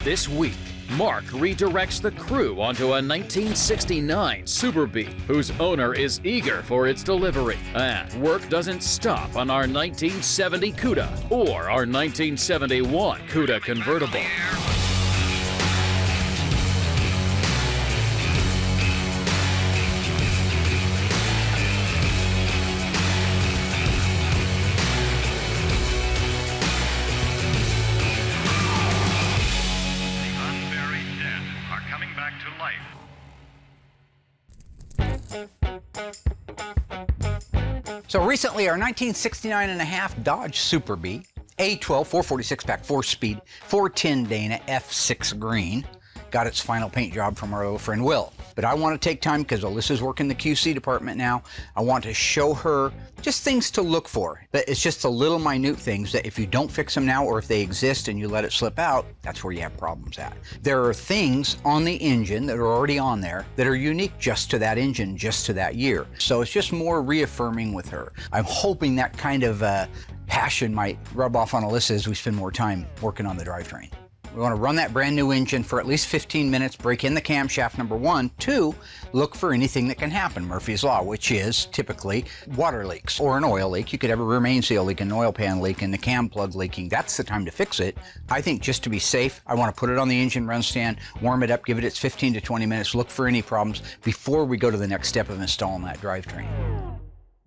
This week, Mark redirects the crew onto a 1969 Super Bee, whose owner is eager for its delivery. And work doesn't stop on our 1970 CUDA or our 1971 CUDA convertible. So recently, our 1969 and a half Dodge Super Bee, A12 446 pack, 4-speed, 410 Dana F6 green, got its final paint job from our old friend Will. But I want to take time, because Alyssa's working the QC department now, I want to show her just things to look for. But it's just the little minute things that if you don't fix them now, or if they exist and you let it slip out, that's where you have problems at. There are things on the engine that are already on there that are unique just to that engine, just to that year. So it's just more reaffirming with her. I'm hoping that kind of passion might rub off on Alyssa as we spend more time working on the drivetrain. We want to run that brand new engine for at least 15 minutes, break in the camshaft, number one. Two, look for anything that can happen, Murphy's Law, which is typically water leaks or an oil leak. You could have a remain seal leak, an oil pan leak, and the cam plug leaking. That's the time to fix it. I think just to be safe, I want to put it on the engine run stand, warm it up, give it its 15 to 20 minutes, look for any problems before we go to the next step of installing that drivetrain.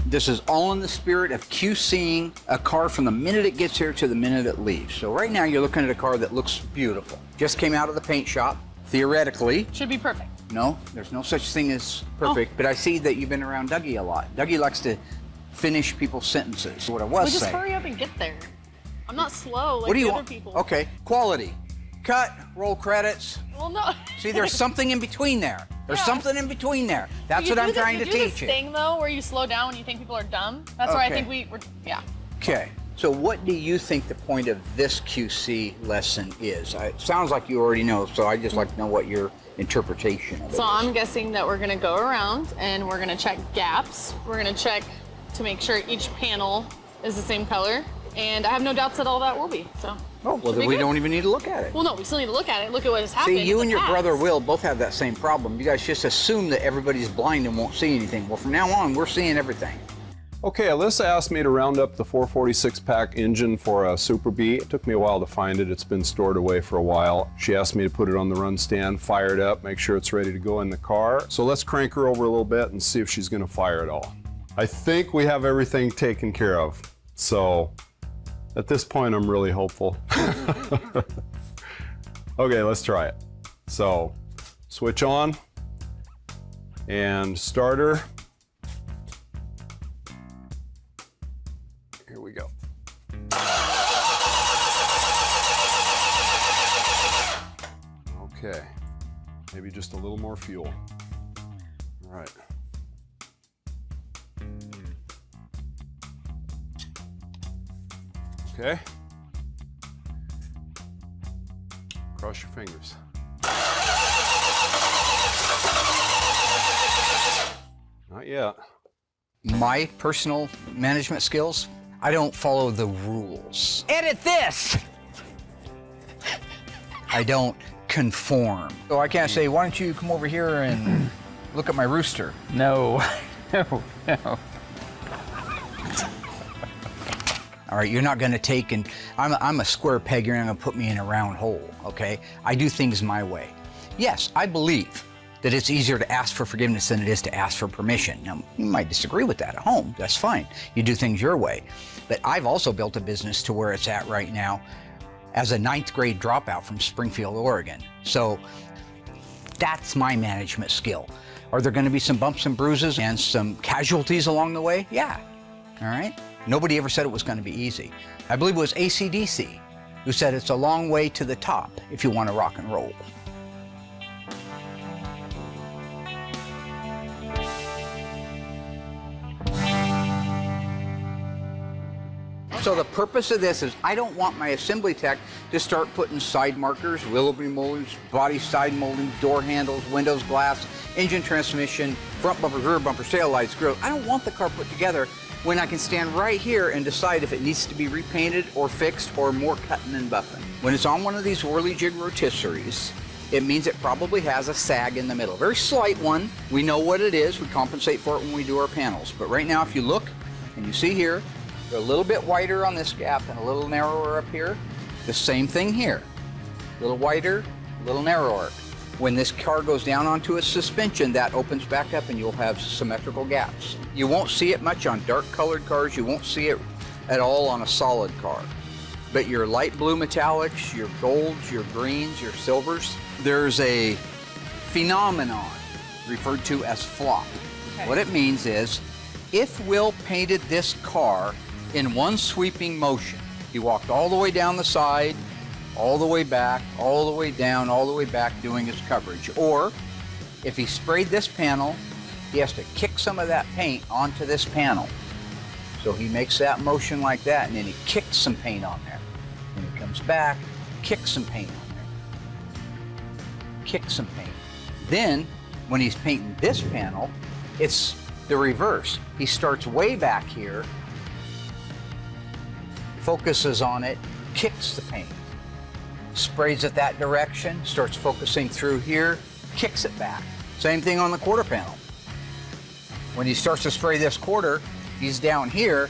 This is all in the spirit of QCing a car from the minute it gets here to the minute it leaves. So right now you're looking at a car that looks beautiful. Just came out of the paint shop, theoretically. Should be perfect. No, there's no such thing as perfect, but I see that you've been around Dougie a lot. Dougie likes to finish people's sentences, what I was saying. Just hurry up and get there. I'm not slow like What do you the other want? people. Okay, quality. Cut, roll credits. Well, no. See, there's something in between there. There's something in between there. That's what I'm trying to teach you. You do this thing, though, where you slow down when you think people are dumb. That's where I think we're, yeah. Okay. So what do you think the point of this QC lesson is? It sounds like you already know, so I'd just like to know what your interpretation of it is. So I'm guessing that we're going to go around and we're going to check gaps. We're going to check to make sure each panel is the same color. And I have no doubts that all that will be, so. Oh, well, then we don't even need to look at it. Well, no, we still need to look at it. Look at what has happened. See, you and your brother Will both have that same problem. You guys just assume that everybody's blind and won't see anything. Well, from now on, we're seeing everything. Okay, Alyssa asked me to round up the 446 pack engine for a Super Bee. It took me a while to find it. It's been stored away for a while. She asked me to put it on the run stand, fire it up, make sure it's ready to go in the car. So let's crank her over a little bit and see if she's gonna fire it all. I think we have everything taken care of. So at this point, I'm really hopeful. Okay, let's try it. So, switch on and starter. Here we go. Okay, maybe just a little more fuel. All right. Okay. Cross your fingers. Not yet. My personal management skills, I don't follow the rules. Edit this! I don't conform. So I can't say, why don't you come over here and look at my rooster? No, no, no. All right, you're not gonna take and, I'm a square peg, you're not gonna put me in a round hole, okay? I do things my way. Yes, I believe that it's easier to ask for forgiveness than it is to ask for permission. Now, you might disagree with that at home, that's fine. You do things your way. But I've also built a business to where it's at right now as a 9th grade dropout from Springfield, Oregon. So that's my management skill. Are there gonna be some bumps and bruises and some casualties along the way? Yeah, all right? Nobody ever said it was going to be easy. I believe it was AC/DC who said it's a long way to the top if you want to rock and roll. So the purpose of this is I don't want my assembly tech to start putting side markers, Willoughby moldings, body side moldings, door handles, windows, glass, engine, transmission, front bumpers, rear bumpers, tail lights, grills. I don't want the car put together when I can stand right here and decide if it needs to be repainted or fixed or more cutting and buffing. When it's on one of these whirly jig rotisseries, it means it probably has a sag in the middle. Very slight one. We know what it is. We compensate for it when we do our panels. But right now, if you look and you see here, they're a little bit wider on this gap and a little narrower up here. The same thing here. A little wider, a little narrower. When this car goes down onto its suspension, that opens back up and you'll have symmetrical gaps. You won't see it much on dark colored cars. You won't see it at all on a solid car. But your light blue metallics, your golds, your greens, your silvers, there's a phenomenon referred to as flop. Okay. What it means is, if Will painted this car in one sweeping motion, he walked all the way down the side, all the way back, all the way down, all the way back doing his coverage. Or if he sprayed this panel, he has to kick some of that paint onto this panel. So he makes that motion like that, and then he kicks some paint on there. Then he comes back, kicks some paint on there. Kicks some paint. Then, when he's painting this panel, it's the reverse. He starts way back here, focuses on it, kicks the paint. Sprays it that direction, starts focusing through here, kicks it back. Same thing on the quarter panel. When he starts to spray this quarter, he's down here,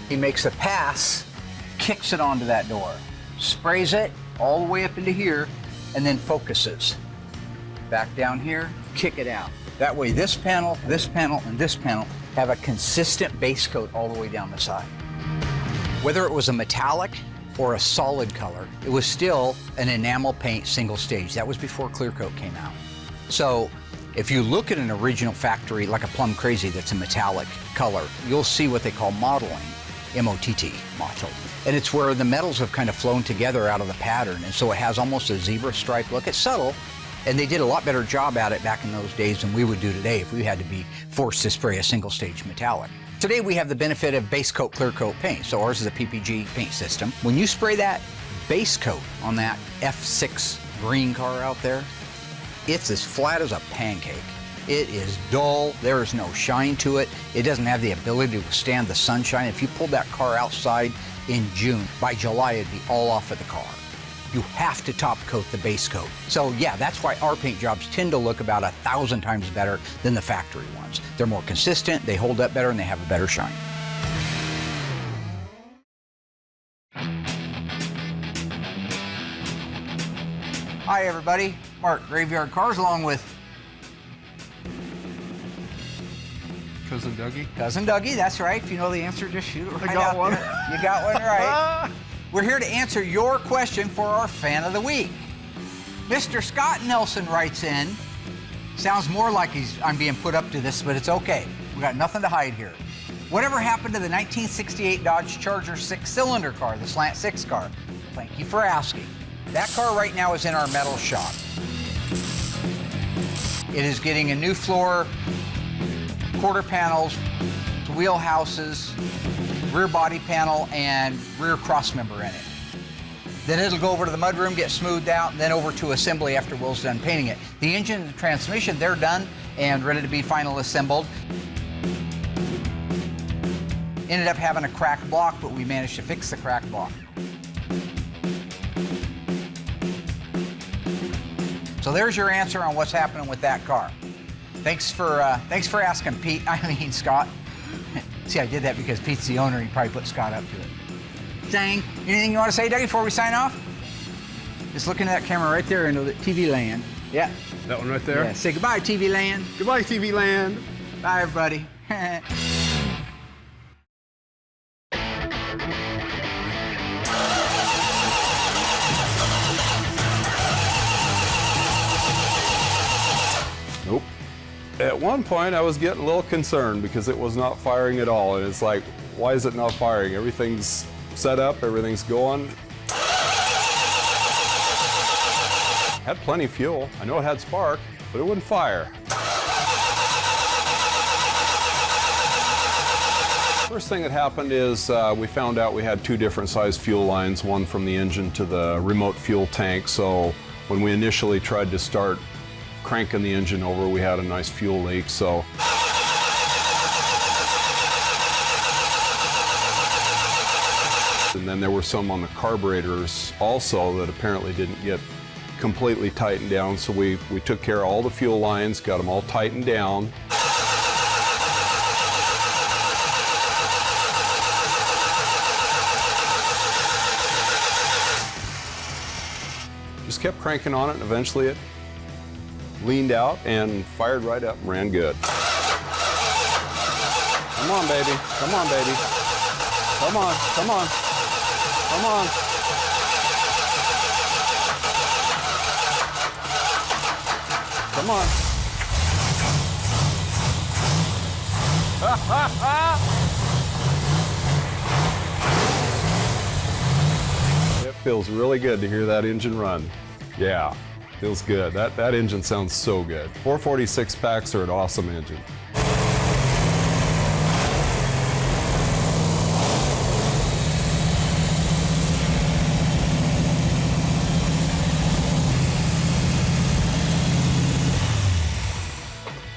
he makes a pass, kicks it onto that door, sprays it all the way up into here, and then focuses. Back down here, kick it out. That way this panel, and this panel have a consistent base coat all the way down the side. Whether it was a metallic or a solid color, it was still an enamel paint single stage. That was before clear coat came out. So if you look at an original factory like a Plum Crazy that's a metallic color, you'll see what they call mottling, M-O-T-T, mottled. And it's where the metals have kind of flown together out of the pattern, and so it has almost a zebra stripe look. It's subtle, and they did a lot better job at it back in those days than we would do today if we had to be forced to spray a single stage metallic. Today we have the benefit of base coat, clear coat paint. So ours is a PPG paint system. When you spray that base coat on that F6 green car out there, it's as flat as a pancake. It is dull, there is no shine to it. It doesn't have the ability to withstand the sunshine. If you pulled that car outside in June, by July it'd be all off of the car. You have to top coat the base coat. So yeah, that's why our paint jobs tend to look about 1,000 times better than the factory ones. They're more consistent, they hold up better, and they have a better shine. Hi everybody, Mark, Graveyard Carz, along with Cousin Dougie. Cousin Dougie, that's right. If you know the answer, just shoot it right I got out one. there. You got one right. We're here to answer your question for our Fan of the Week. Mr. Scott Nelson writes in, sounds more like I'm being put up to this, but it's okay. We got nothing to hide here. Whatever happened to the 1968 Dodge Charger 6-cylinder car, the Slant 6 car? Thank you for asking. That car right now is in our metal shop. It is getting a new floor, quarter panels, wheel houses, rear body panel, and rear cross member in it. Then it'll go over to the mudroom, get smoothed out, and then over to assembly after Will's done painting it. The engine and transmission, they're done and ready to be final assembled. Ended up having a cracked block, but we managed to fix the cracked block. So there's your answer on what's happening with that car. Thanks for asking, Pete. Scott. See, I did that because Pete's the owner. He probably put Scott up to it. Dang. Anything you want to say, Dougie, before we sign off? Just look into that camera right there into the TV land. Yeah. That one right there? Yeah. Say goodbye, TV land. Goodbye, TV land. Bye, everybody. Nope. At one point, I was getting a little concerned because it was not firing at all. And it's like, why is it not firing? Everything's set up, everything's going. Had plenty of fuel. I know it had spark, but it wouldn't fire. First thing that happened is we found out we had two different size fuel lines, one from the engine to the remote fuel tank. So when we initially tried to start cranking the engine over, we had a nice fuel leak. So and then there were some on the carburetors also that apparently didn't get completely tightened down. So we took care of all the fuel lines, got them all tightened down. Just kept cranking on it, and eventually it leaned out and fired right up and ran good. Come on, baby. Come on, baby. Come on, come on. Come on. Come on. It feels really good to hear that engine run. Yeah, feels good. That engine sounds so good. 446 packs are an awesome engine.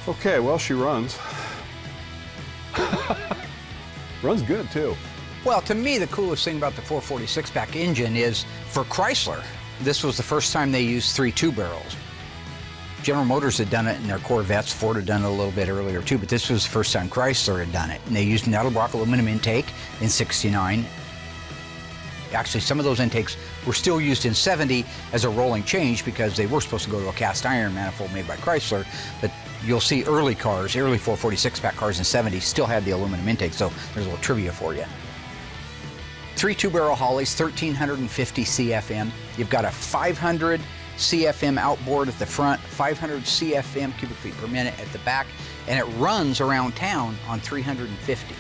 Okay, well, she runs. Runs good, too. Well, to me, the coolest thing about the 446 pack engine is, for Chrysler, this was the first time they used 3 two-barrels. General Motors had done it in their Corvettes. Ford had done it a little bit earlier, too, but this was the first time Chrysler had done it. And they used Nadelbrock aluminum intake in '69. Actually, some of those intakes were still used in '70 as a rolling change because they were supposed to go to a cast iron manifold made by Chrysler. But you'll see early cars, early 446 pack cars in '70 still had the aluminum intake, so there's a little trivia for you. 3 two-barrel Holleys, 1,350 CFM. You've got a 500 CFM outboard at the front, 500 CFM cubic feet per minute at the back, and it runs around town on 350.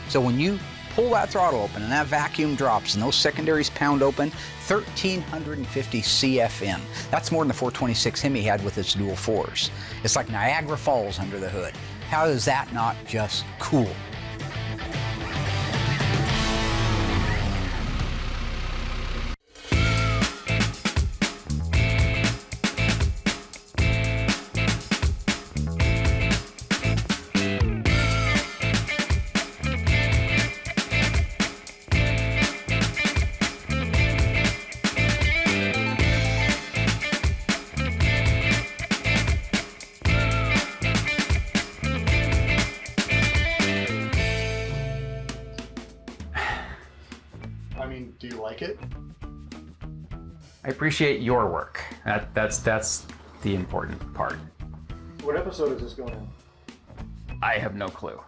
So when you pull that throttle open and that vacuum drops and those secondaries pound open, 1,350 CFM. That's more than the 426 Hemi had with its dual 4s. It's like Niagara Falls under the hood. How is that not just cool? I mean, do you like it? I appreciate your work. That's the important part. What episode is this going in? I have no clue.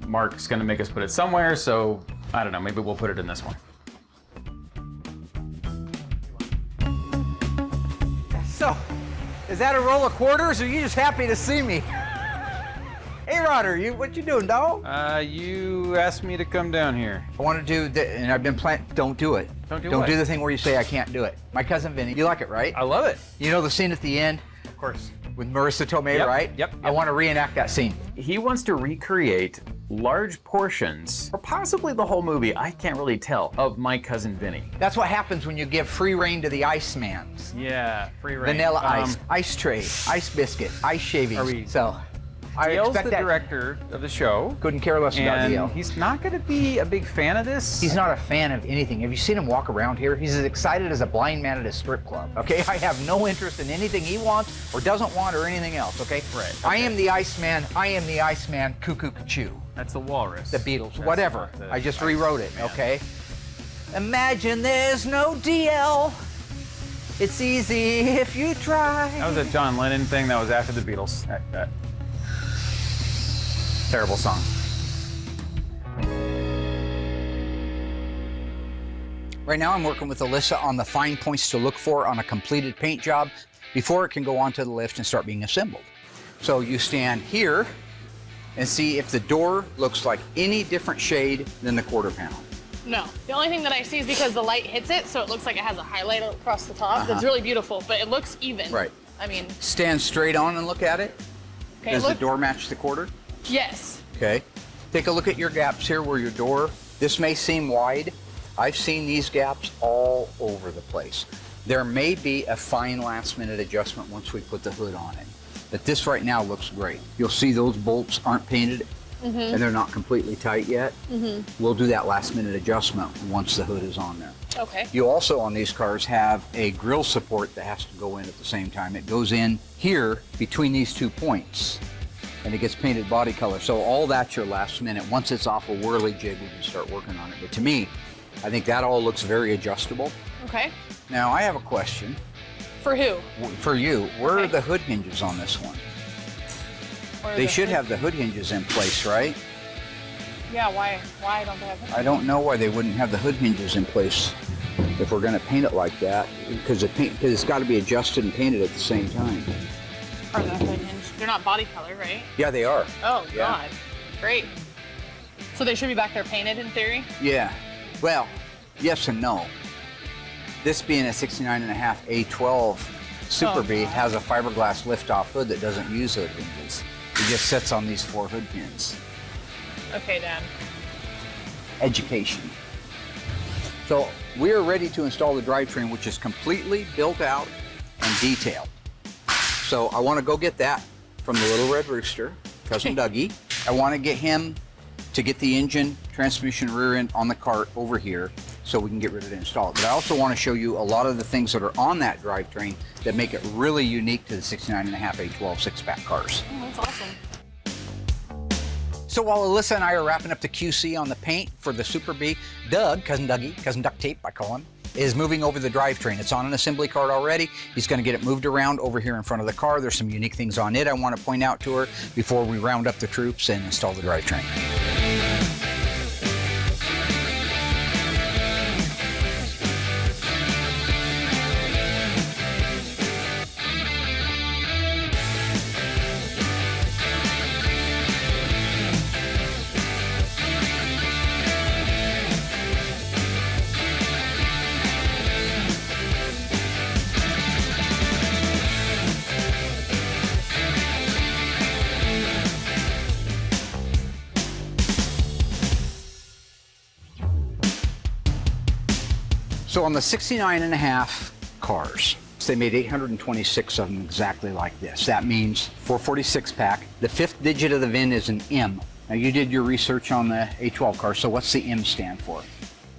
Mark's gonna make us put it somewhere, so I don't know, maybe we'll put it in this one. So, is that a roll of quarters, or are you just happy to see me? Hey, Rodder, what you doing, dog? You asked me to come down here. I want to do the, and I've been planning. Don't do it. Don't do Don't what? do the thing where you say I can't do it. My cousin Vinny, you like it, right? I love it. You know the scene at the end Of course. with Marissa Tomei, Yep, right? yep, I yep. want to reenact that scene. He wants to recreate large portions, or possibly the whole movie, I can't really tell, of My Cousin Vinny. That's what happens when you give free reign to the Icemans. Yeah, free reign. Vanilla ice, ice tray, ice biscuit, ice shavings. Are we- So, I DL's expect the that. director of the show, Couldn't care less about and DL. he's not going to be a big fan of this. He's not a fan of anything. Have you seen him walk around here? He's as excited as a blind man at a strip club, okay? I have no interest in anything he wants or doesn't want or anything else, okay? Right, I okay. am the Iceman. I am the Iceman. Cuckoo Choo. That's the Walrus. The Beatles. That's Whatever. not the I just Ice rewrote it, Man. okay? Imagine there's no DL. It's easy if you try. That was a John Lennon thing. That was after the Beatles. Terrible song. Right now I'm working with Alyssa on the fine points to look for on a completed paint job before it can go onto the lift and start being assembled. So you stand here and see if the door looks like any different shade than the quarter panel. No. The only thing that I see is because the light hits it, so it looks like it has a highlight across the top. That's really beautiful, but it looks even. Right. I mean, Stand straight on and look at it. okay, Does look. the door match the quarter? Yes. Okay. Take a look at your gaps here where your door, this may seem wide. I've seen these gaps all over the place. There may be a fine last minute adjustment once we put the hood on it. But this right now looks great. You'll see those bolts aren't painted and they're not completely tight yet. We'll do that last minute adjustment once the hood is on there. Okay. You also on these cars have a grille support that has to go in at the same time. It goes in here between these 2 points and it gets painted body color. So all that's your last minute. Once it's off a whirly jig, we can start working on it. But to me, I think that all looks very adjustable. Okay. Now I have a question. For who? For you, where are Okay. the hood hinges on this one? Or They the should hood- have the hood hinges in place, right? Yeah, why don't they have hood? I don't know why they wouldn't have the hood hinges in place if we're gonna paint it like that, because it's gotta be adjusted and painted at the same time. Are the hood hinge? They're not body color, right? Yeah, they are. Oh, Yeah. God. Great. So they should be back there painted in theory? Yeah. Well, yes and no. This being a 69.5 A12 Super Oh, B God. has a fiberglass liftoff hood that doesn't use hood hinges. It just sits on these 4 hood pins. Okay, Dad. Education. So we are ready to install the drivetrain, which is completely built out and detailed. So I want to go get that from the Little Red Rooster, Cousin Dougie. I want to get him to get the engine, transmission, rear end on the cart over here so we can get ready to install it. But I also want to show you a lot of the things that are on that drivetrain that make it really unique to the 69.5 A12 6-pack cars. Oh, that's awesome. So while Alyssa and I are wrapping up the QC on the paint for the Super B, Doug, Cousin Dougie, Cousin Duct Tape I call him, is moving over the drivetrain. It's on an assembly cart already. He's going to get it moved around over here in front of the car. There's some unique things on it I want to point out to her before we round up the troops and install the drivetrain. So on the 69.5 cars, they made 826 of them exactly like this. That means 446 pack. The 5th digit of the VIN is an M. Now you did your research on the A12 car, so what's the M stand for?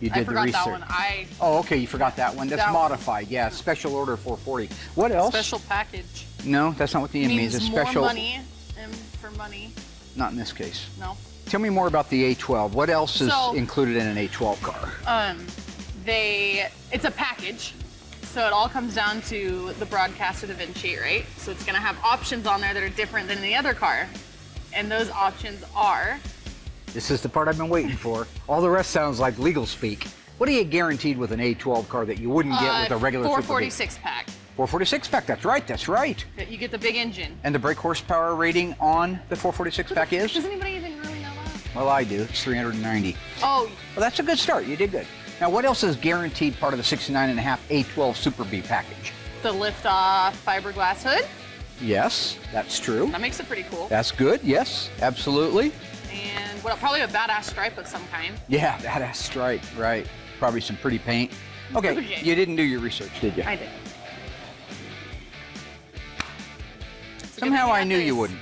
You did I forgot the research. that one. Oh, okay, you forgot that one. That's That one. modified, yeah. Special order 440. What else? Special package. No, that's not what the M means. It's more special. money. M for money. Not in this case. No. Tell me more about the A12. What else is So- included in an A12 car? It's a package. So it all comes down to the broadcast of the VIN sheet, right? So it's gonna have options on there that are different than the other car. And those options are, This is the part I've been waiting for. All the rest sounds like legal speak. What are you guaranteed with an A12 car that you wouldn't get with a regular 446 pack. 446 pack, that's right, that's right. That you get the big engine. And the brake horsepower rating on the 446 pack is? Does anybody even really know that? Well, I do. It's 390. Oh, Well, that's a good start. You did good. Now, what else is guaranteed part of the 69.5 A12 Super B package? the lift-off fiberglass hood. Yes, that's true. That makes it pretty cool. That's good. Yes, absolutely. And what, probably a badass stripe of some kind. Yeah, badass stripe, right. Probably some pretty paint. Okay, Okay. you didn't do your research, did you? I did. Somehow I knew you wouldn't.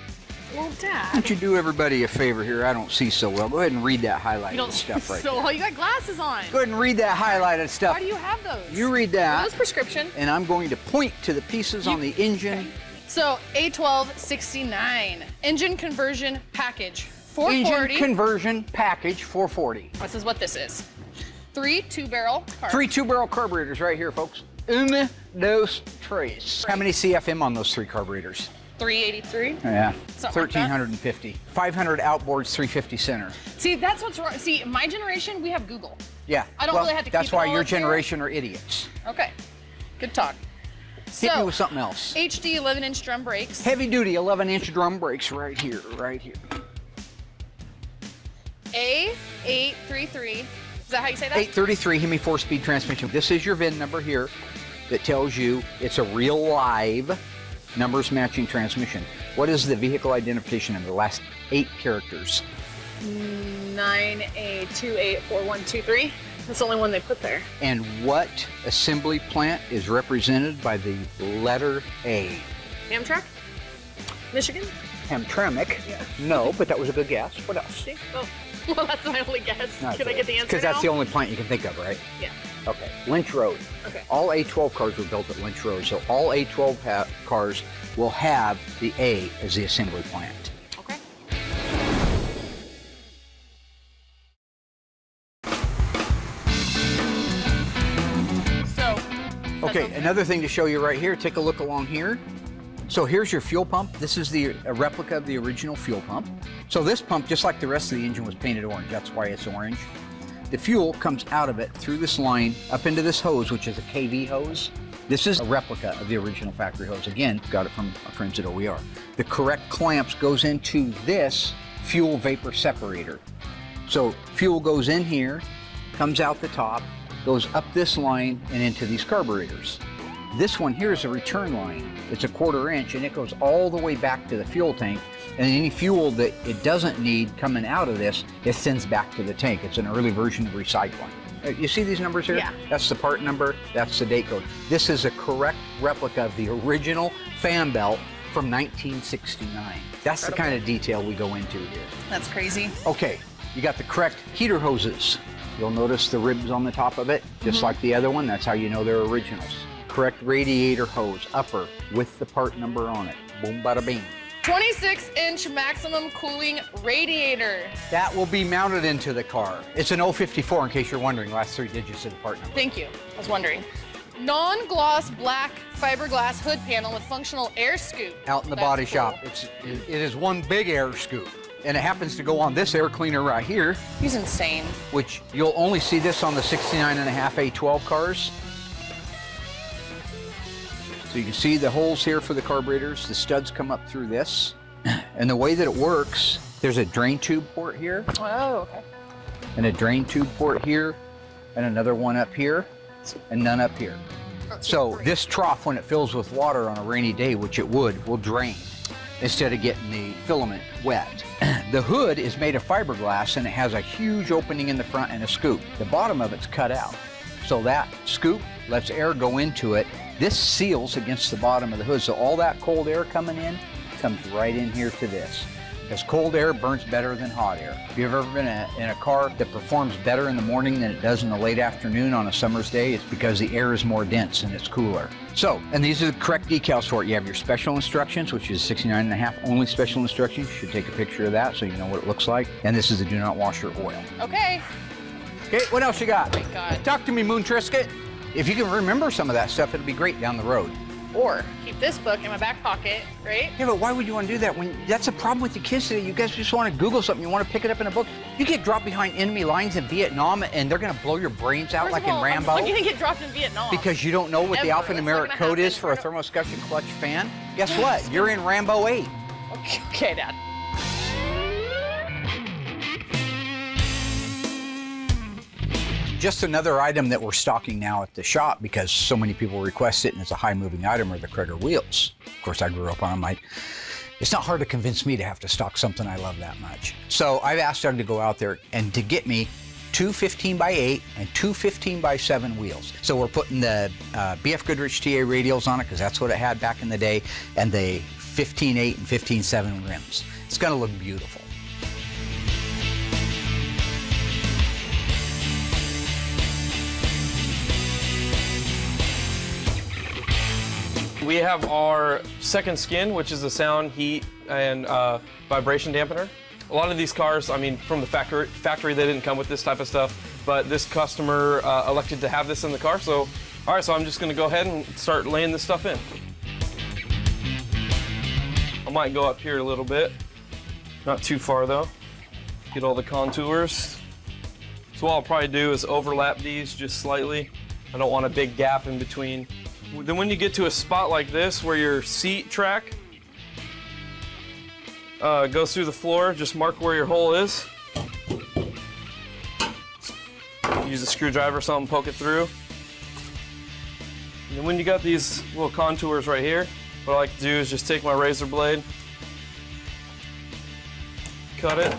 Well, Why Dad. don't you do everybody a favor here? I don't see so well. Go ahead and read that You highlighted don't stuff right so there. well. You got glasses on. Go ahead and read that highlighted stuff. Why do you have those? You read Are that, those prescription? and I'm going to point to the pieces on the engine. So A1269 engine conversion package 440. Engine conversion package 440. This is what this is. 3 2-barrel carb. 3 2-barrel carburetors right here, folks. In those trays. How many CFM on those 3 carburetors? 383. Yeah, Something like that. 1,350. 500 outboards, 350 center. See, that's what's wrong. See, my generation, we have Google. Yeah. I don't well, really have to That's keep it why all your up here. generation are idiots. Okay. Good talk. Hit me So, with something else. HD 11-inch drum brakes. Heavy duty 11-inch drum brakes right here, right here. A833. Is that how you say that? 833 Hemi 4-speed transmission. This is your VIN number here that tells you it's a real live numbers matching transmission. What is the vehicle identification number? The last 8 characters. 9A284123. That's the only one they put there. And what assembly plant is represented by the letter A? Amtrak? Michigan? Hamtramck. Yeah. No, but that was a good guess. What else? See? Oh, well, that's my only guess. No, Can I get the answer Because that's now? the only plant you can think of, right? Yeah. Okay. Lynch Road. Okay. All A12 cars were built at Lynch Road, so all A12 cars will have the A as the assembly plant. Okay. So. Okay, another thing to show you right here, take a look along here. So here's your fuel pump. This is a replica of the original fuel pump. So this pump, just like the rest of the engine, was painted orange. That's why it's orange. The fuel comes out of it through this line up into this hose, which is a KV hose. This is a replica of the original factory hose. Again, got it from our friends at OER. The correct clamps goes into this fuel vapor separator. So fuel goes in here, comes out the top, goes up this line and into these carburetors. This one here is a return line. It's a 1/4 inch and it goes all the way back to the fuel tank. And any fuel that it doesn't need coming out of this, it sends back to the tank. It's an early version of recycling. You see these numbers here? Yeah. That's the part number, that's the date code. This is a correct replica of the original fan belt from 1969. That's the kind of detail we go into here. That's crazy. Okay, you got the correct heater hoses. You'll notice the ribs on the top of it, just like the other one. That's how you know they're originals. Correct radiator hose, upper, with the part number on it. Boom, bada bing. 26-inch maximum cooling radiator. That will be mounted into the car. It's an 054 in case you're wondering, last 3 digits of the part number. Thank you. I was wondering. Non-gloss black fiberglass hood panel with functional air scoop. Out in the That's body cool. shop. It is one big air scoop. And it happens to go on this air cleaner right here, He's insane. which you'll only see this on the 69.5 A12 cars. So you can see the holes here for the carburetors. The studs come up through this. And the way that it works, there's a drain tube port here, Oh, okay. and a drain tube port here, and another one up here, and none up here. So this trough, when it fills with water on a rainy day, which it would, will drain instead of getting the filament wet. The hood is made of fiberglass and it has a huge opening in the front and a scoop. The bottom of it's cut out. So that scoop lets air go into it. This seals against the bottom of the hood. So all that cold air coming in comes right in here to this. Because cold air burns better than hot air. If you've ever been in a car that performs better in the morning than it does in the late afternoon on a summer's day, it's because the air is more dense and it's cooler. So, and these are the correct decals for it. You have your special instructions, which is 69.5 only special instructions. You should take a picture of that so you know what it looks like. And this is the do not wash your oil. Okay. Okay, what else you got? Oh my God. Talk to me, Moon Trisket. If you can remember some of that stuff, it'll be great down the road. Or keep this book in my back pocket, right? Yeah, but why would you want to do that when that's a problem with the kids today? You guys just want to Google something, you want to pick it up in a book. You get dropped behind enemy lines in Vietnam and they're going to blow your brains out First like of all, in Rambo. I'm not gonna get dropped in Vietnam. Because you don't know what the Ever. That's alphanumeric not code gonna is for a happen. thermoscussion clutch fan. Guess what? You're in Rambo 8. Okay, Dad. Just another item that we're stocking now at the shop because so many people request it and it's a high moving item are the Krieger wheels. Of course, I grew up on them. It's not hard to convince me to have to stock something I love that much. So I've asked Doug to go out there and to get me 2 15x8 and 2 15x7 wheels. So we're putting the BF Goodrich TA radials on it because that's what it had back in the day, and the 15.8 and 15.7 rims. It's gonna look beautiful. We have our second skin, which is a sound, heat, and vibration dampener. A lot of these cars, I mean, from the factory they didn't come with this type of stuff, but this customer elected to have this in the car, so, all right, so I'm just gonna go ahead and start laying this stuff in. I might go up here a little bit, not too far though. Get all the contours. So what I'll probably do is overlap these just slightly. I don't want a big gap in between. Then when you get to a spot like this where your seat track goes through the floor, just mark where your hole is. Use a screwdriver or something, poke it through. And then when you got these little contours right here, what I like to do is just take my razor blade, cut it,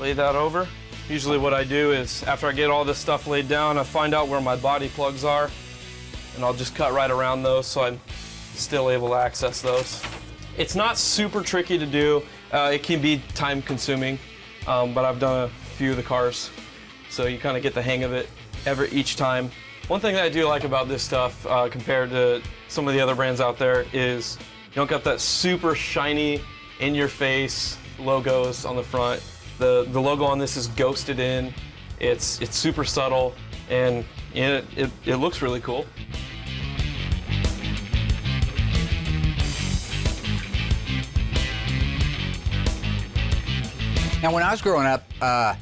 lay that over. Usually what I do is after I get all this stuff laid down, I find out where my body plugs are, and I'll just cut right around those so I'm still able to access those. It's not super tricky to do. It can be time consuming, but I've done a few of the cars, so you kind of get the hang of it each time. One thing that I do like about this stuff compared to some of the other brands out there is you don't got that super shiny, in-your-face logos on the front. The logo on this is ghosted in. It's super subtle, and it looks really cool. Now, when I was growing up, I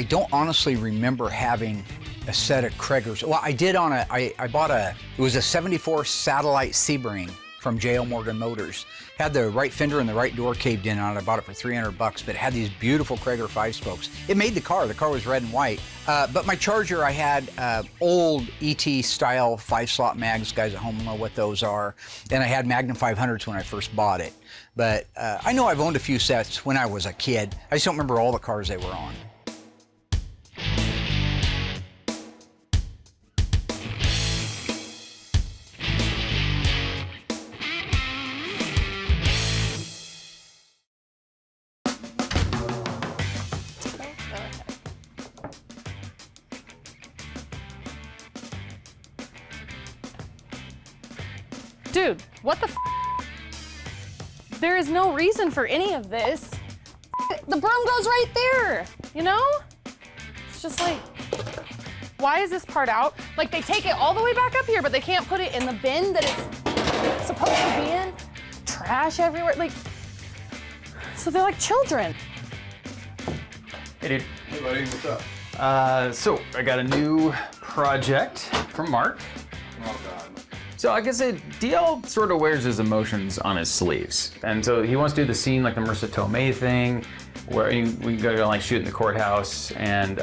don't honestly remember having a set of Krager's. Well, I did on I bought it was a 74 Satellite Sebring from J.L. Morgan Motors. Had the right fender and the right door caved in on it. I bought it for $300, but it had these beautiful Krager 5-spokes. It made the car. The car was red and white. But my Charger, I had old ET style 5-slot mags. Guys at home know what those are. And I had Magnum 500s when I first bought it. But I know I've owned a few sets when I was a kid. I just don't remember all the cars they were on. Dude, what the f? There is no reason for any of this. The broom goes right there, you know? It's just like, why is this part out? Like, they take it all the way back up here, but they can't put it in the bin that it's supposed to be in. Trash everywhere, like, so they're like children. Hey, dude. Hey, buddy, what's up? So I got a new project from Mark. Oh, God. So I guess DL sort of wears his emotions on his sleeves. And so he wants to do the scene like the Marissa Tomei thing, where we go to like shoot in the courthouse, and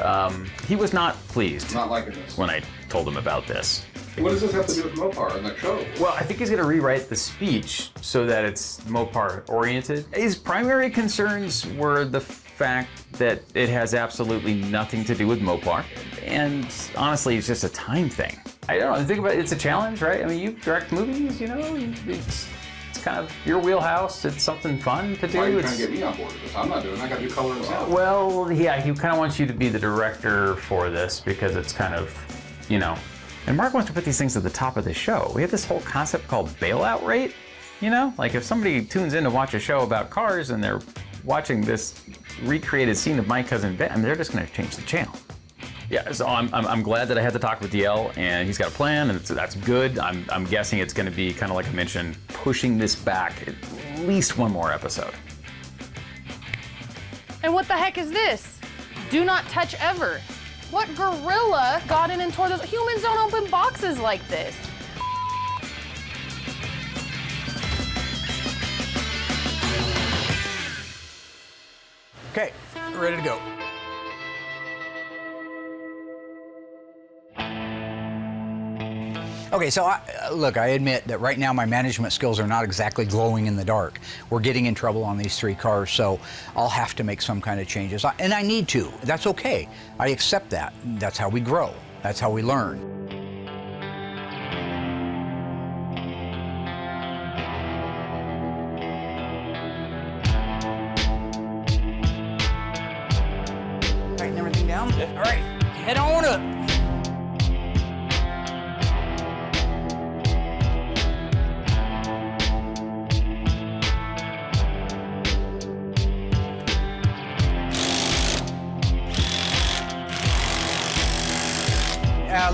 he was not pleased Not liking this. when I told him about this. What does this have to do with Mopar and the show? Well, I think he's gonna rewrite the speech so that it's Mopar oriented. His primary concerns were the fact that it has absolutely nothing to do with Mopar. And honestly, it's just a time thing. I don't know, think about it, it's a challenge, right? I mean, you direct movies, you know, it's kind of your wheelhouse. It's something fun to do. Why are you trying to get me on board with this? I'm not doing it. I gotta do color and sound. Well, yeah, he kind of wants you to be the director for this because it's kind of, you know, and Mark wants to put these things at the top of the show. We have this whole concept called bailout rate, you know? Like if somebody tunes in to watch a show about cars and they're watching this recreated scene of My Cousin Ben, I mean, they're just gonna change the channel. Yeah, so I'm glad that I had to talk with DL, and he's got a plan, and that's good. I'm guessing it's gonna be kind of like I mentioned, pushing this back at least one more episode. And what the heck is this? Do not touch ever. What gorilla got in and tore those? Humans don't open boxes like this. Okay, ready to go. Okay, so look, I admit that right now my management skills are not exactly glowing in the dark. We're getting in trouble on these 3 cars, so I'll have to make some kind of changes. And I need to. That's okay. I accept that. That's how we grow. That's how we learn. Tighten everything down? Yeah. All right, head on up.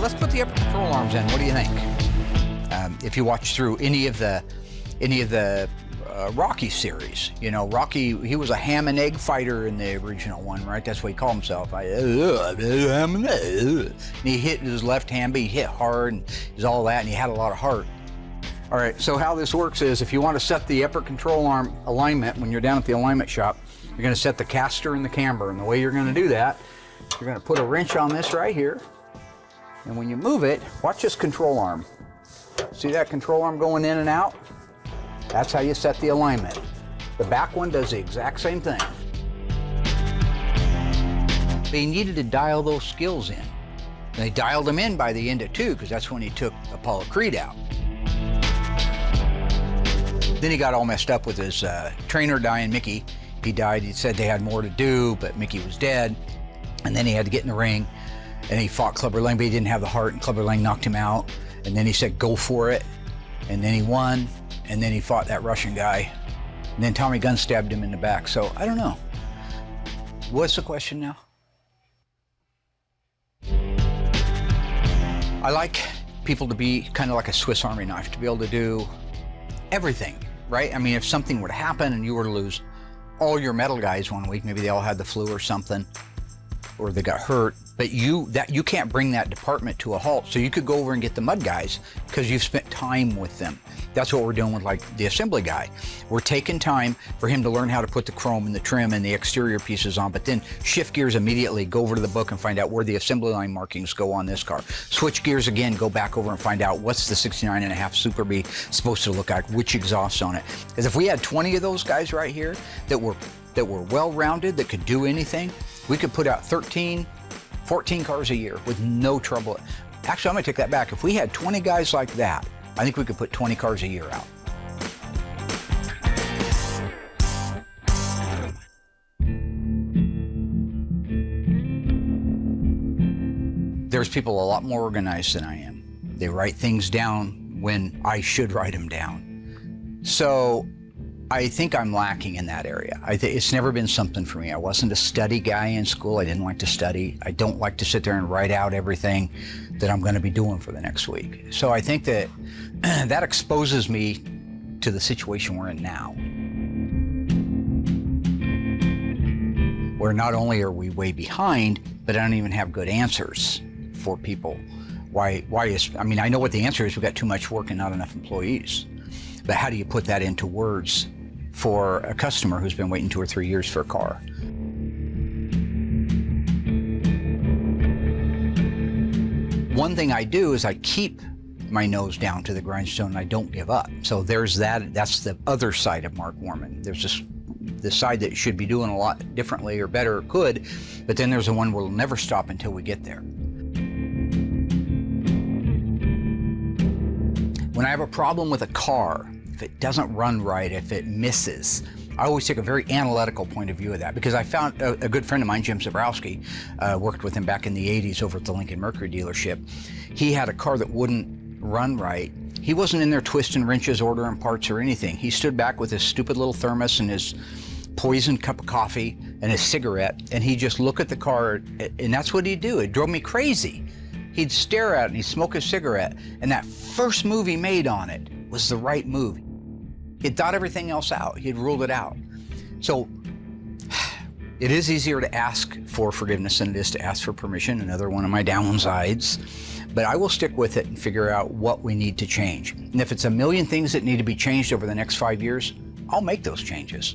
Let's put the upper control arms in. What do you think? If you watch through any of the Rocky series, you know, Rocky, he was a ham and egg fighter in the original one, right? That's what he called himself. And he hit his left hand, but he hit hard and he's all that, and he had a lot of heart. All right, so how this works is if you want to set the upper control arm alignment when you're down at the alignment shop, you're going to set the caster and the camber, and the way you're going to do that, you're going to put a wrench on this right here. And when you move it, watch this control arm. See that control arm going in and out? That's how you set the alignment. The back one does the exact same thing. They needed to dial those skills in. They dialed them in by the end of 2, because that's when he took Apollo Creed out. Then he got all messed up with his trainer dying, Mickey. He died. He said they had more to do, but Mickey was dead. And then he had to get in the ring, and he fought Clubber Lang, but he didn't have the heart, and Clubber Lang knocked him out. And then he said, go for it. And then he won, and then he fought that Russian guy. And then Tommy Gunn stabbed him in the back. So I don't know. What's the question now? I like people to be kind of like a Swiss Army knife, to be able to do everything, right? I mean, if something were to happen and you were to lose all your metal guys one week, maybe they all had the flu or something, or they got hurt, but you can't bring that department to a halt. So you could go over and get the mud guys because you've spent time with them. That's what we're doing with like the assembly guy. We're taking time for him to learn how to put the chrome and the trim and the exterior pieces on, but then shift gears immediately, go over to the book and find out where the assembly line markings go on this car. Switch gears again, go back over and find out what's the 69.5 Super B supposed to look like, which exhaust on it. Because if we had 20 of those guys right here that were well-rounded, that could do anything, we could put out 13, 14 cars a year with no trouble. Actually, I'm gonna take that back. If we had 20 guys like that, I think we could put 20 cars a year out. There's people a lot more organized than I am. They write things down when I should write them down. So I think I'm lacking in that area. It's never been something for me. I wasn't a study guy in school. I didn't like to study. I don't like to sit there and write out everything that I'm going to be doing for the next week. So I think that that exposes me to the situation we're in now, where not only are we way behind, but I don't even have good answers for people. I mean, I know what the answer is. We've got too much work and not enough employees. But how do you put that into words for a customer who's been waiting 2 or 3 years for a car? One thing I do is I keep my nose down to the grindstone and I don't give up. So there's that. That's the other side of Mark Worman. There's the side that should be doing a lot differently or better, or could, but then there's the one where we'll never stop until we get there. When I have a problem with a car, if it doesn't run right, if it misses, I always take a very analytical point of view of that, because I found a good friend of mine, Jim Zabrowski, worked with him back in the 80s over at the Lincoln Mercury dealership. He had a car that wouldn't run right. He wasn't in there twisting wrenches, ordering parts or anything. He stood back with his stupid little thermos and his poisoned cup of coffee and his cigarette, and he'd just look at the car, and that's what he'd do. It drove me crazy. He'd stare at it and he'd smoke his cigarette, and that first move he made on it was the right move. He'd thought everything else out. He'd ruled it out. So it is easier to ask for forgiveness than it is to ask for permission, another one of my downsides. But I will stick with it and figure out what we need to change. And if it's a million things that need to be changed over the next 5 years, I'll make those changes.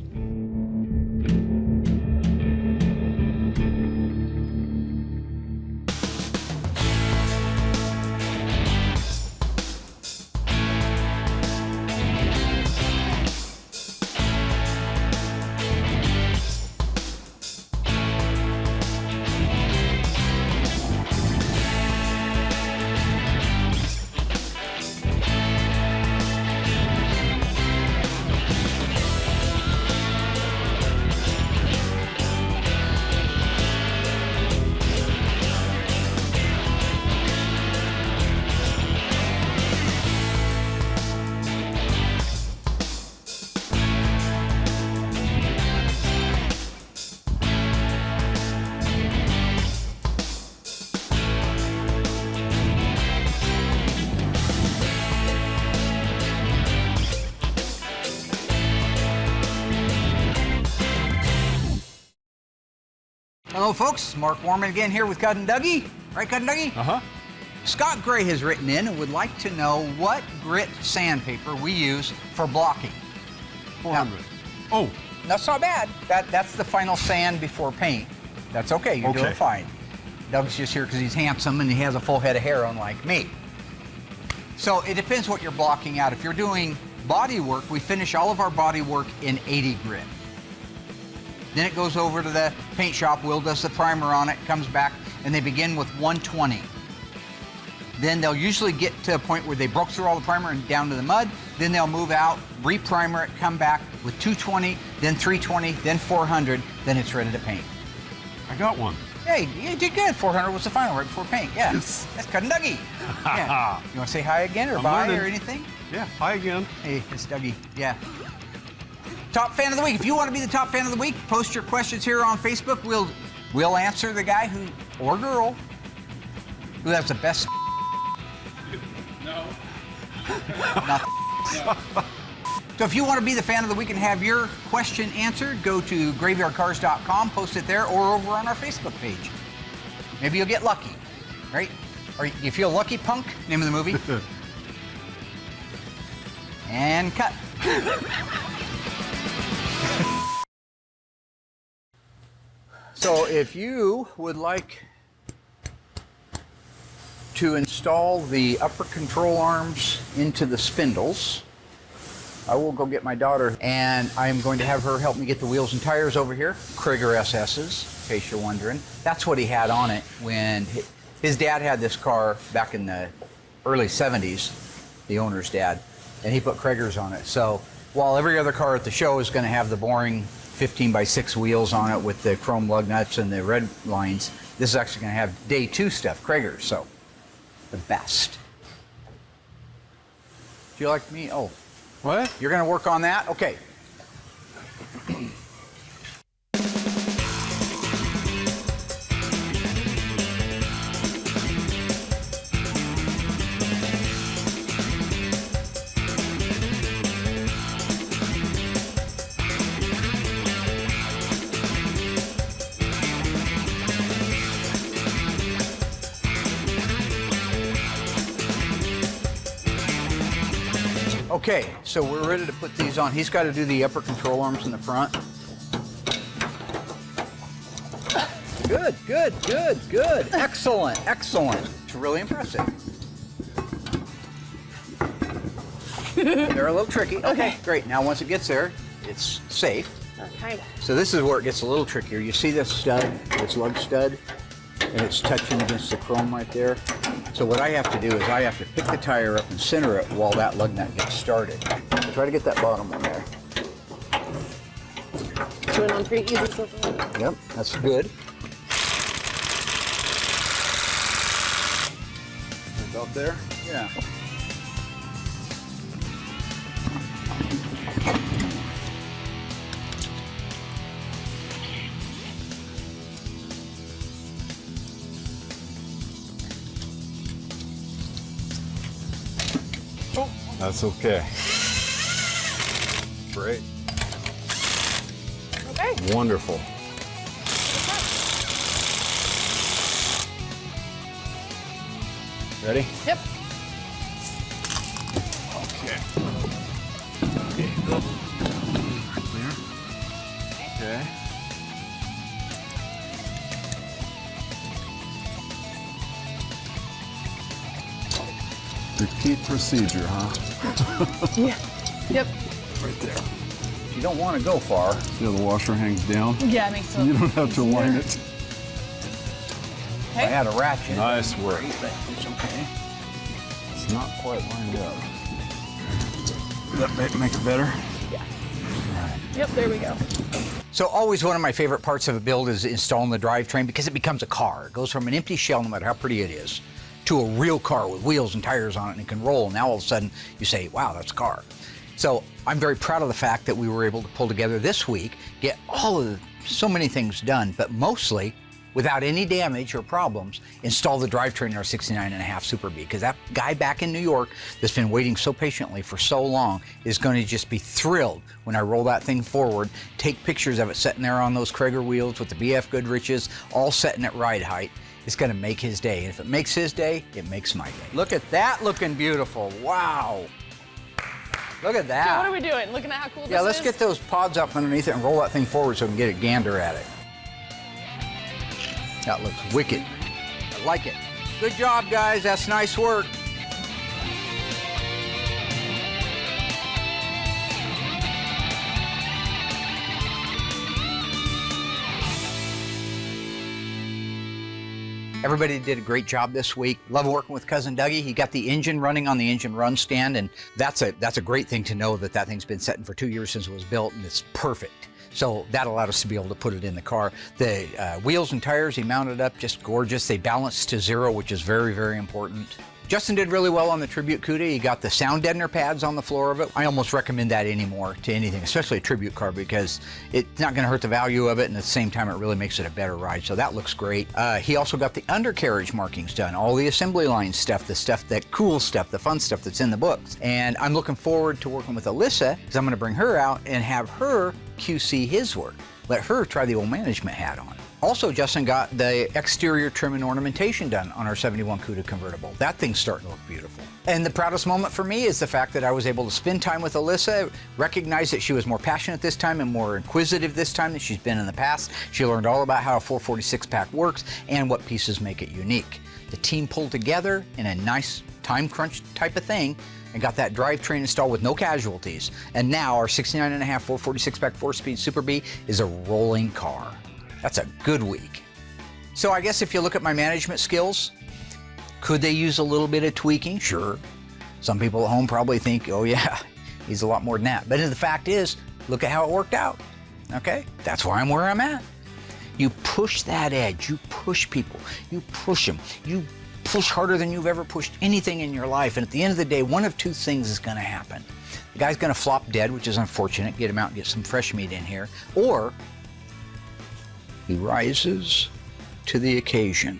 Hello folks, Mark Worman again here with Cud and Dougie. Right, Cud and Dougie? Uh-huh. Scott Gray has written in and would like to know what grit sandpaper we use for blocking. 400. Now, Oh, that's not bad. That's the final sand before paint. That's okay, you're doing fine. Doug's just here because he's handsome and he has a full head of hair unlike me. So it depends what you're blocking out. If you're doing body work, we finish all of our body work in 80 grit. Then it goes over to the paint shop. Will does the primer on it, comes back, and they begin with 120. Then they'll usually get to a point where they broke through all the primer and down to the mud. Then they'll move out, re-primer it, come back with 220, then 320, then 400, then it's ready to paint. I got one. Hey, you did good. 400 was the final right before paint. Yeah, that's Dougie. Yeah. You want to say hi again or I'm bye learning. or anything? Yeah, hi again. Hey, it's Dougie. Yeah. Top fan of the week. If you want to be the top fan of the week, post your questions here on Facebook. We'll answer the guy who or girl who has the best. No. Not So if you want to be the fan of the week and have your question answered, go to graveyardcarz.com, post it there, or over on our Facebook page. Maybe you'll get lucky, right? Or you feel lucky, punk? Name of the movie. And cut. So if you would like to install the upper control arms into the spindles, I will go get my daughter and I'm going to have her help me get the wheels and tires over here. Krieger SS's, in case you're wondering. That's what he had on it when his dad had this car back in the early 70s, the owner's dad, and he put Kriegers on it. So while every other car at the show is going to have the boring 15x6 wheels on it with the chrome lug nuts and the red lines, this is actually going to have day 2 stuff, Kriegers, so the best. Do you like me? Oh. What? You're going to work on that? Okay. Okay, so we're ready to put these on. He's got to do the upper control arms in the front. Good, good, good, good. Excellent, excellent. It's really impressive. They're a little tricky. Okay, great. Now once it gets there, it's safe. Okay. So this is where it gets a little trickier. You see this stud, this lug stud, and it's touching against the chrome right there. So what I have to do is I have to pick the tire up and center it while that lug nut gets started. So try to get that bottom one there. Doing on pretty easy so far. Yep, that's good. About there? Yeah. That's okay. Great. Okay. Wonderful. Ready? Yep. Okay. Okay, good. Clear. Okay. Repeat procedure, huh? Yeah. Yep. Right there. You don't want to go far. See how the washer hangs down? Yeah, it makes it. You don't have to line it. I had a ratchet. Nice work. But it's okay. It's not quite lined up. Does that make it better? Yep, there we go. So always one of my favorite parts of a build is installing the drivetrain because it becomes a car. It goes from an empty shell, no matter how pretty it is, to a real car with wheels and tires on it and it can roll. Now all of a sudden you say, wow, that's a car. So I'm very proud of the fact that we were able to pull together this week, get so many things done, but mostly without any damage or problems, install the drivetrain in our 69.5 Super B, because that guy back in New York that's been waiting so patiently for so long is going to just be thrilled when I roll that thing forward, take pictures of it sitting there on those Krieger wheels with the BF Goodriches, all setting at ride height. It's going to make his day. And if it makes his day, it makes my day. Look at that looking beautiful. Wow. Look at that. So what are we doing? Looking at how cool this is? Yeah, let's get those pods up underneath it and roll that thing forward so we can get a gander at it. That looks wicked. I like it. Good job, guys. That's nice work. Everybody did a great job this week. Love working with Cousin Dougie. He got the engine running on the engine run stand, and that's a great thing to know that that thing's been sitting for 2 years since it was built, and it's perfect. So that allowed us to be able to put it in the car. The wheels and tires he mounted up, just gorgeous. They balanced to 0, which is very, very important. Justin did really well on the Tribute CUDA. He got the sound deadener pads on the floor of it. I almost recommend that anymore to anything, especially a Tribute car, because it's not gonna hurt the value of it, and at the same time, it really makes it a better ride. So that looks great. He also got the undercarriage markings done, all the assembly line stuff, the stuff, that cool stuff, the fun stuff that's in the books. And I'm looking forward to working with Alyssa, because I'm gonna bring her out and have her QC his work. Let her try the old management hat on. Also, Justin got the exterior trim and ornamentation done on our 71 CUDA convertible. That thing's starting to look beautiful. And the proudest moment for me is the fact that I was able to spend time with Alyssa, recognize that she was more passionate this time and more inquisitive this time than she's been in the past. She learned all about how a 446 pack works and what pieces make it unique. The team pulled together in a nice time crunch type of thing and got that drivetrain installed with no casualties. And now our 69.5 446 pack 4-speed Super B is a rolling car. That's a good week. So I guess if you look at my management skills, could they use a little bit of tweaking? Sure. Some people at home probably think, oh yeah, he's a lot more than that. But the fact is, look at how it worked out, okay? That's why I'm where I'm at. You push that edge, you push people, you push them, you push harder than you've ever pushed anything in your life. And at the end of the day, one of two things is gonna happen. The guy's gonna flop dead, which is unfortunate, get him out and get some fresh meat in here, or he rises to the occasion.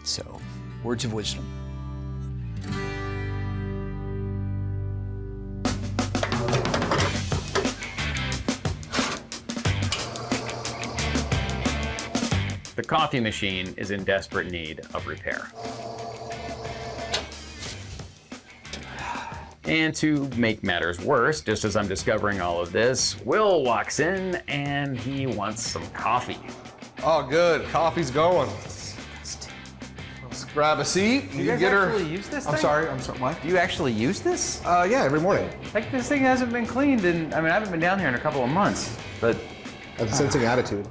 So, words of wisdom. The coffee machine is in desperate need of repair. And to make matters worse, just as I'm discovering all of this, Will walks in and he wants some coffee. Oh, good. Coffee's going. Let's grab a seat. Do you guys actually use this thing? I'm sorry, what? Do you actually use this? Yeah, every morning. Like, this thing hasn't been cleaned in, I mean, I haven't been down here in a couple of months, but... I have a sensing attitude.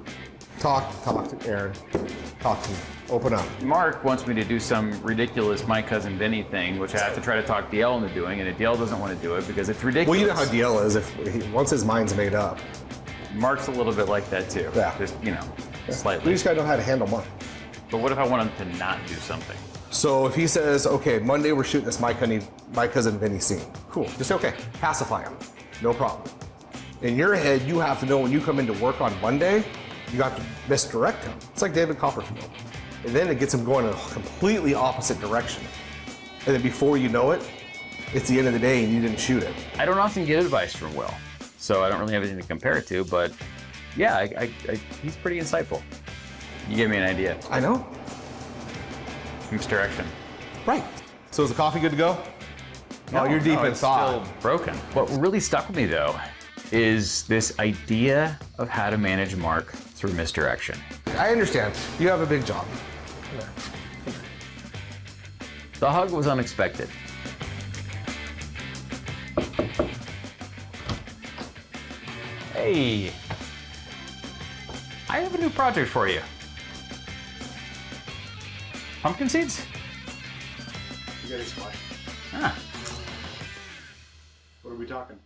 Talk to Aaron. Talk to me. Open up. Mark wants me to do some ridiculous My Cousin Vinny thing, which I have to try to talk DL into doing, and DL doesn't want to do it because it's ridiculous. Well, you know how DL is. Once his mind's made up. Mark's a little bit like that too. Yeah. Just, you know, slightly. You just gotta know how to handle money. But what if I want him to not do something? So if he says, okay, Monday we're shooting this My Cousin Vinny scene. Cool. Just say, okay, pacify him. No problem. In your head, you have to know when you come into work on Monday, you have to misdirect him. It's like David Copperfield. And then it gets him going in a completely opposite direction. And then before you know it, it's the end of the day and you didn't shoot it. I don't often get advice from Will, so I don't really have anything to compare it to, but yeah, he's pretty insightful. You gave me an idea. I know. Misdirection. Right. So is the coffee good to go? No, you're deep in it's thought. Still broken. What really stuck with me though is this idea of how to manage Mark through misdirection. I understand. You have a big job. The hug was unexpected. Hey, I have a new project for you. Pumpkin seeds? You got a splash. Ah. What are we talking?